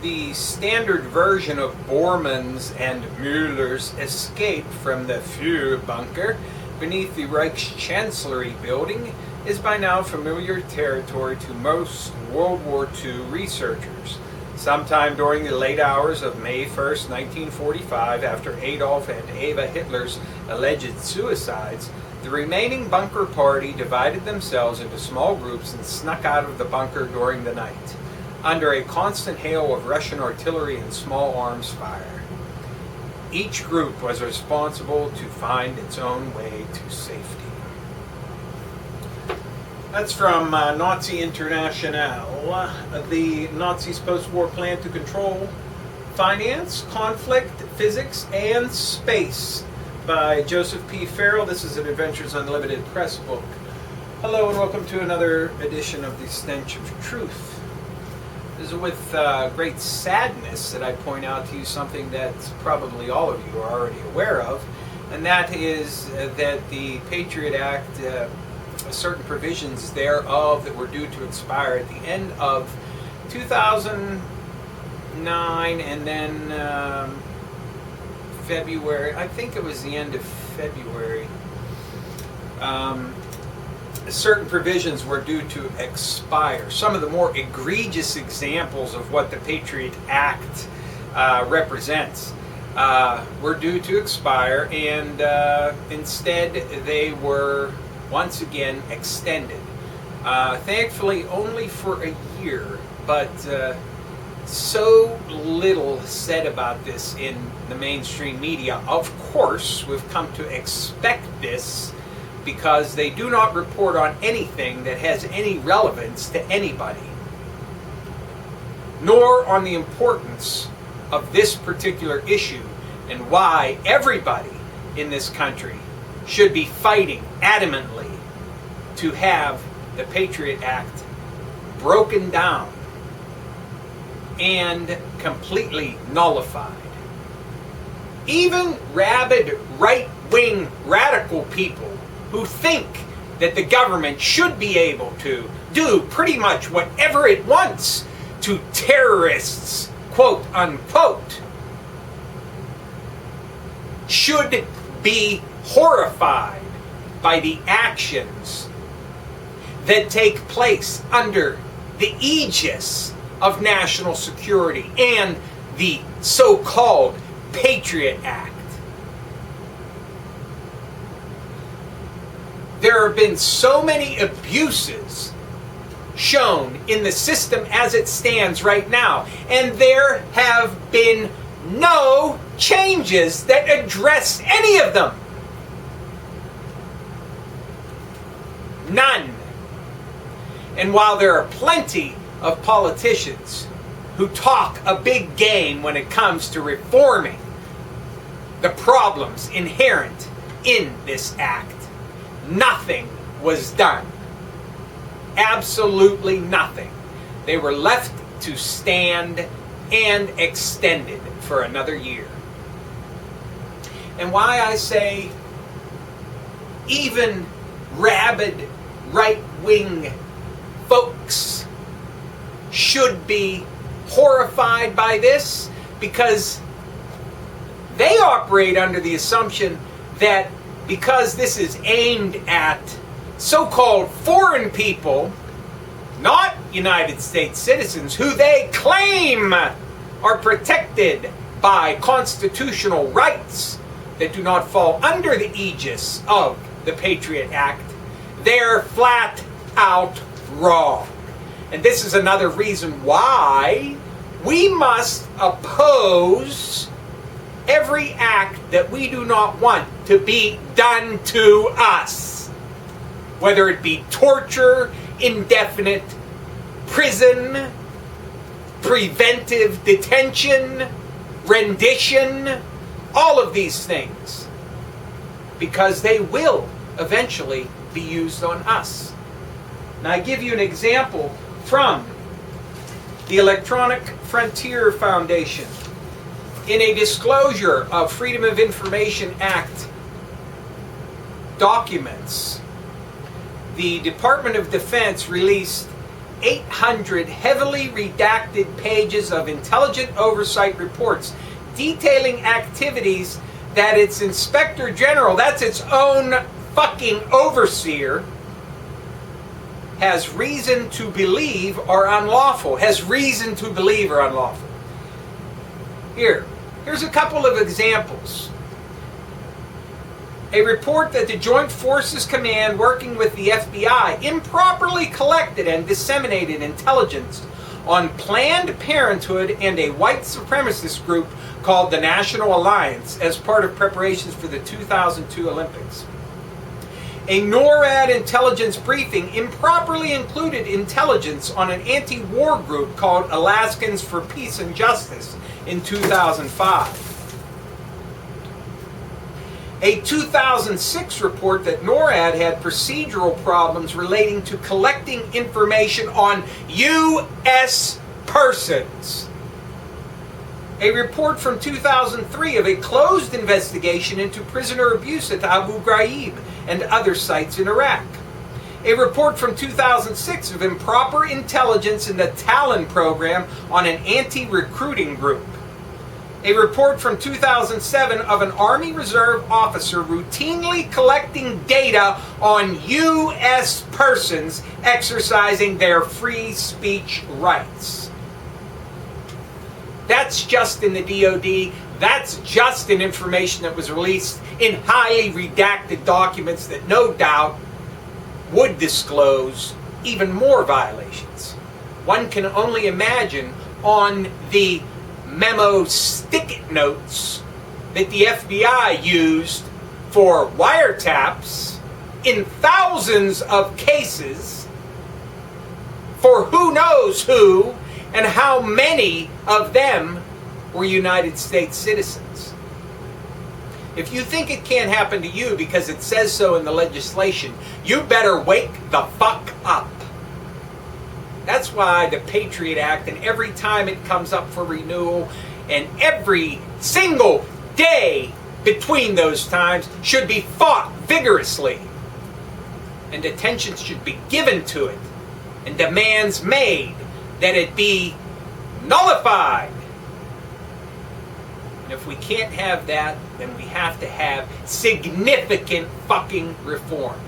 the standard version of Bormann's and Müller's escape from the Führer bunker beneath the Reichschancellery building is by now familiar territory to most World War II researchers. Sometime during the late hours of May 1st, 1945, after Adolf and Eva Hitler's alleged suicides, the remaining bunker party divided themselves into small groups and snuck out of the bunker during the night, under a constant hail of Russian artillery and small arms fire. Each group was responsible to find its own way to safety. That's from Nazi International, the Nazis' post-war plan to control finance, conflict, physics, and space, by Joseph P. Farrell. This is an Adventures Unlimited press book. Hello and welcome to another edition of the Stench of Truth. It is with great sadness that I point out to you something that probably all of you are already aware of, and that is that the Patriot Act, certain provisions thereof that were due to expire at the end of 2009 and then February, I think it was the end of February, certain provisions were due to expire. Some of the more egregious examples of what the Patriot Act represents were due to expire, and instead they were once again extended. Thankfully only for a year, but so little said about this in the mainstream media. Of course, we've come to expect this because they do not report on anything that has any relevance to anybody, nor on the importance of this particular issue and why everybody in this country should be fighting adamantly to have the Patriot Act broken down and completely nullified. Even rabid right-wing radical people who think that the government should be able to do pretty much whatever it wants to terrorists, quote unquote, should be horrified by the actions that take place under the aegis of national security and the so-called Patriot Act. There have been so many abuses shown in the system as it stands right now, and there have been no changes that address any of them. None. And while there are plenty of politicians who talk a big game when it comes to reforming the problems inherent in this act, nothing was done. Absolutely nothing. They were left to stand and extended for another year. And why I say even rabid right-wing folks should be horrified by this, because they operate under the assumption that because this is aimed at so-called foreign people, not United States citizens, who they claim are protected by constitutional rights that do not fall under the aegis of the Patriot Act, they're flat out wrong. And this is another reason why we must oppose every act that we do not want to be done to us. Whether it be torture, indefinite prison, preventive detention, rendition, all of these things. Because they will eventually be used on us. Now I give you an example from the Electronic Frontier Foundation. In a disclosure of Freedom of Information Act documents, the Department of Defense released 800 heavily redacted pages of intelligent oversight reports detailing activities that its Inspector General, that's its own fucking overseer, has reason to believe are unlawful. Has reason to believe are unlawful. Here's a couple of examples. A report that the Joint Forces Command, working with the FBI, improperly collected and disseminated intelligence on Planned Parenthood and a white supremacist group called the National Alliance as part of preparations for the 2002 Olympics. A NORAD intelligence briefing improperly included intelligence on an anti-war group called Alaskans for Peace and Justice in 2005. A 2006 report that NORAD had procedural problems relating to collecting information on U.S. persons. A report from 2003 of a closed investigation into prisoner abuse at Abu Ghraib and other sites in Iraq. A report from 2006 of improper intelligence in the Talon program on an anti-recruiting group. A report from 2007 of an Army Reserve officer routinely collecting data on U.S. persons exercising their free speech rights. That's just in the DOD. That's just in information that was released in highly redacted documents that no doubt would disclose even more violations. One can only imagine on the memo stick-it notes that the FBI used for wiretaps in thousands of cases for who knows who, and how many of them were United States citizens. If you think it can't happen to you because it says so in the legislation, you better wake the fuck up. That's why the Patriot Act, and every time it comes up for renewal, and every single day between those times, should be fought vigorously. And attention should be given to it, and demands made that it be nullified. And if we can't have that, then we have to have significant fucking reform.